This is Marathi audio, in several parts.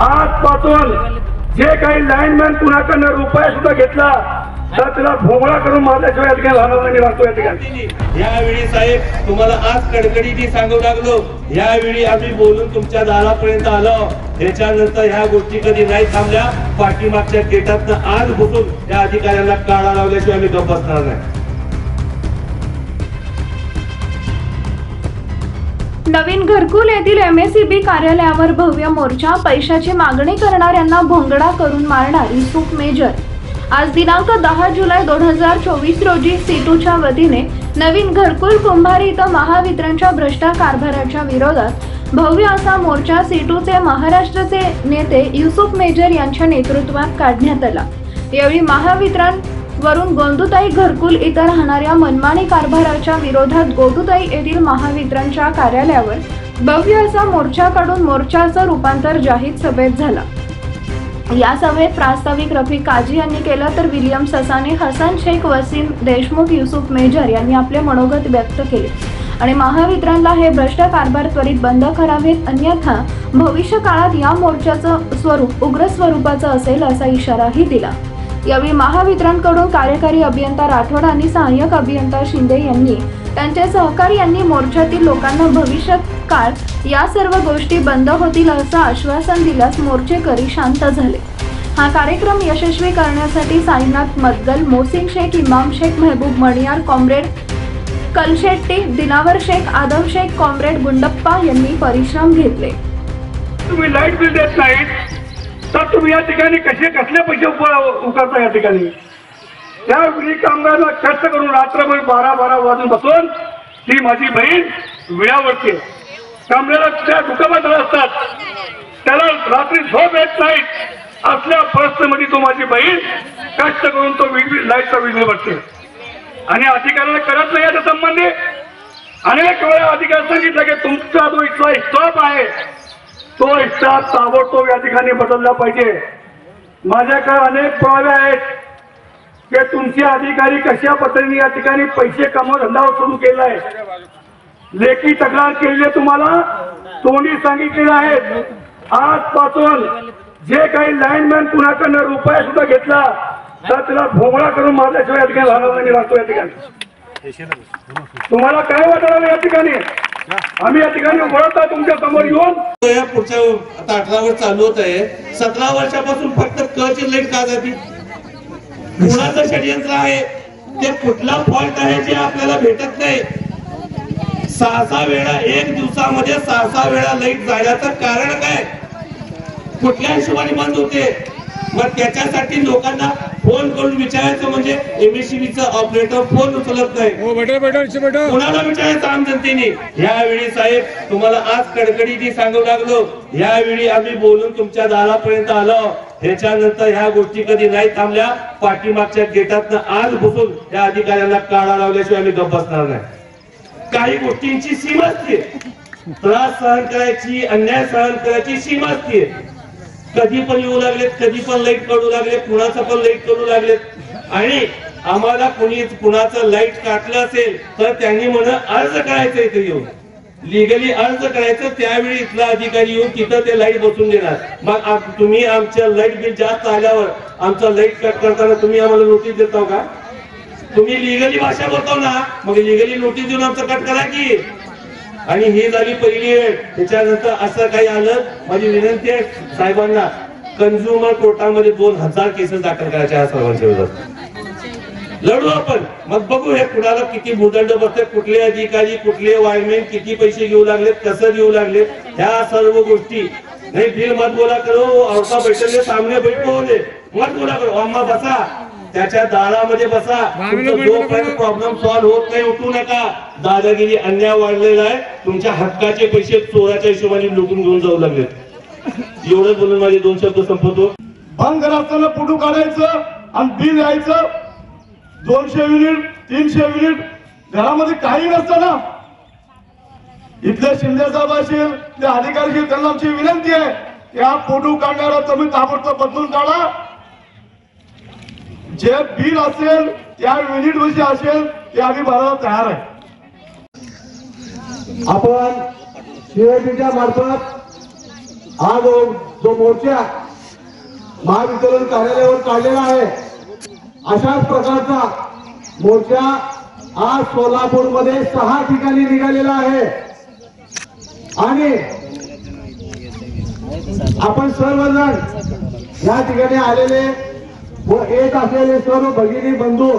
आजपासून जे काही लाईनमॅन कुणाकडनं रुपया सुद्धा घेतला तर त्याला भोंगळा करून मारल्याशिवाय या ठिकाणी राहणार नाही लागतो या ठिकाणी। यावेळी साहेब तुम्हाला आज कडकडीने सांगू लागलो, यावेळी आम्ही बोलून तुमच्या दारापर्यंत आलो, याच्यानंतर ह्या गोष्टी कधी नाही थांबल्या, पाठीमागच्या गेटातनं आज घुसून या अधिकाऱ्यांना काढा लावल्याशिवाय आम्ही गप्प बसणार नाही। नवीन घरकुल येथील MSEB कार्यालयावर भव्य मोर्चा, पैशाची मागणी करणाऱ्यांना भोंगडा करून मारणार युसुफ मेजर। आज दिनांक 10 जुलै 2024 रोजी सीटूच्या वतीने नवीन घरकुल कुंभारी इथं महावितरणच्या भ्रष्ट कारभाराच्या विरोधात भव्य असा मोर्चा सीटूचे महाराष्ट्राचे नेते युसुफ मेजर यांच्या नेतृत्वात काढण्यात आला। यावेळी महावितरण वरून गोंदुताई घरकुल इथं राहणाऱ्या मनमानी कारभाराच्या विरोधात गोंदुताई येथील महावितरणच्या कार्यालयावर भव्य असा मोर्चा काढून मोर्चाचं रूपांतर जाहीर सभेत झाला। या सभेत प्रास्ताविक रफिक काजी यांनी केलं तर विलियम ससाने, हसन शेख, वसीम देशमुख, युसुफ मेजर यांनी आपले मनोगत व्यक्त केले आणि महावितरणला हे भ्रष्ट कारभार त्वरित बंद करावेत, अन्यथा भविष्य काळात या मोर्चाचं स्वरूप उग्र स्वरूपाचं असेल असा इशाराही दिला। यावेळी महावितरणकडून कार्यकारी अभियंता राठोड आणि सहाय्यक अभियंता शिंदे यांनी त्यांचे सहकारी यांनी मोर्चातील लोकांना भविष्यात काळ या सर्व गोष्टी बंद होतील असं आश्वासन दिल्यास मोर्चेकरी शांत झाले। हा कार्यक्रम यशस्वी करण्यासाठी साईनाथ मदगल, मोहसिन शेख, इमाम शेख, महबूब मणियार, कॉम्रेड कलशेट्टी, दिनावर शेख, आदम शेख, कॉम्रेड गुंडप्पा यांनी परिश्रम घेतले। तुम्ही लाईट बिल देत नाहीत तर तुम्ही या ठिकाणी कसले पैसे उकारता या ठिकाणी? त्या कामगाराला खर्च करून रात्रभर 12 वाजून बसून ती माझी बहीण विळावरती कामगाराला त्या दुकानात असतात, त्याला रात्री झोप येत नाही, असल्या परिस्थितीमध्ये तो माझी बहीण कष्ट करून तो लाईटचा बिल भरते आणि अधिकाऱ्याला करत नाही। याच्या संबंधी अनेक वेळा अधिकारी सांगितलं की तुमचा जो इथला स्टॉप आहे तो स्टाफ ताबडतोब या ठिकाणी बदलला पाहिजे। माझ्याकडे अनेक पुरावे आहेत की तुमचे अधिकारी कशा पद्धतीने या ठिकाणी पैसे कमवून धंदा सुरू केलाय। लेखी तक्रार केली आहे, तुम्हाला तोंडी सांगितलेलं आहे। आजपासून जे काही लाईनमॅन कुणाकडनं रुपया सुद्धा घेतला तर त्याला भोंगळा करून मारल्याशिवाय या ठिकाणी राहणार नाही लागतो या ठिकाणी। तुम्हाला काय वाटलं या ठिकाणी? आम्ही या ठिकाणी वळता तुमच्या समोर येऊन या पुढच्या आता 18 वर्ष चालू होत आहे, 17 वर्षापासून फक्त कची लाईट का जाती? कुणाचं षडयंत्र आहे ते, कुठला फॉल्ट आहे जे आपल्याला भेटत नाही? 6 वेळा एक दिवसामध्ये 6 वेळा लाईट जाण्याचं कारण काय? कुठल्या हिशोबाने बंद होते? मग त्याच्यासाठी लोकांना फोन करून विचारायचं म्हणजे MSEBचा ऑपरेटर फोन उचलत नाही, कोणाला विचारायचं आम जनतेने? यावेळी साहेब तुम्हाला आज कडकडीने सांगू लागलो, यावेळी आम्ही बोलून तुमच्या दारापर्यंत आलो, याच्यानंतर ह्या गोष्टी कधी नाही थांबल्या, पाठीमागच्या गेटातनं आज घुसून या अधिकाऱ्यांना काढा लावल्याशिवाय आम्ही गप्प बसणार नाही। काही गोष्टींची सीमा असते, त्रास सहन करायची, अन्याय सहन करायची सीमा असते। कधी पण येऊ लागलेत, कधी पण लाईट काढू लागले, कुणाचं पण लाईट काढू लागलेत आणि आम्हाला कुणाचं लाईट काटलं असेल तर त्यांनी म्हणून अर्ज करायचं, इथे येऊन लिगली अर्ज करायचं, त्यावेळी इथला अधिकारी येऊन तिथं ते लाईट बसून देणार। मग तुम्ही आमच्या लाईट बिल जास्त आल्यावर आमचा लाईट कट करताना तुम्ही आम्हाला नोटीस देताव का? तुम्ही लिगली भाषा बोलताव ना, मग लिगली नोटीस देऊन आमचं कट करा की। आणि ही झाली पहिली वेळ। त्याच्यानंतर असं काही आलं, माझी विनंती आहे साहेबांना, कन्झ्युमर कोर्टामध्ये 2000 केसेस दाखल करायच्या सर्वांच्या विरोधात लढू आपण। मग बघू हे कुणाला किती भूदंड बसते, कुठले अधिकारी, कुठले वायरमॅन किती पैसे घेऊ लागलेत, कसं घेऊ लागले, ह्या सर्व गोष्टी नाही। बिल मत बोला करो, औरता बैठले सामने बैठो, मत बोला करो, अम्मा बसा त्याच्या दारामध्ये बसा। जोपर्यंत प्रॉब्लेम सॉल्व्ह होत नाही उठू नका। दादागिरी अन्याय वाढलेला आहे, तुमच्या हक्काचे पैसे चोराच्या हिशोबाने लुटून घेऊन जाऊ लागलेत। एवढं बोलून माझे 2 शब्द संपवतो। बंद रस्त्याला फोटो काढायचं आणि बिल यायचं 200 युनिट 300 युनिट, घरामध्ये काही नसतं ना। इथले शिंदे साहेब असेल, ते अधिकारी असेल, त्यांना आमची विनंती आहे की हा फोटो काढणारा तुम्ही ताबडतोब बदलून काढा। जे बिल असेल त्या युनिट मध्ये असेल ते आम्ही भरायला तयार आहे। आपण CIBच्या मार्फत हा जो मोर्चा महावितरण कार्यालयावर काढलेला आहे, अशाच प्रकारचा मोर्चा आज सोलापूरमध्ये 6 ठिकाणी निघालेला आहे. आणि आपण सर्वजण या ठिकाणी आलेले व येत असलेले सर्व भगिनी बंधू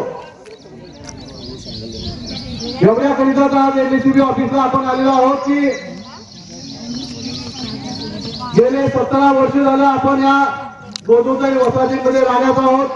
एवढ्याकरिता आज एमएससीबी ऑफिसला आपण आलेलो आहोत की गेले 17 वर्ष झालं आपण या गोदोताई वसाहतीमध्ये राहण्यात आहोत.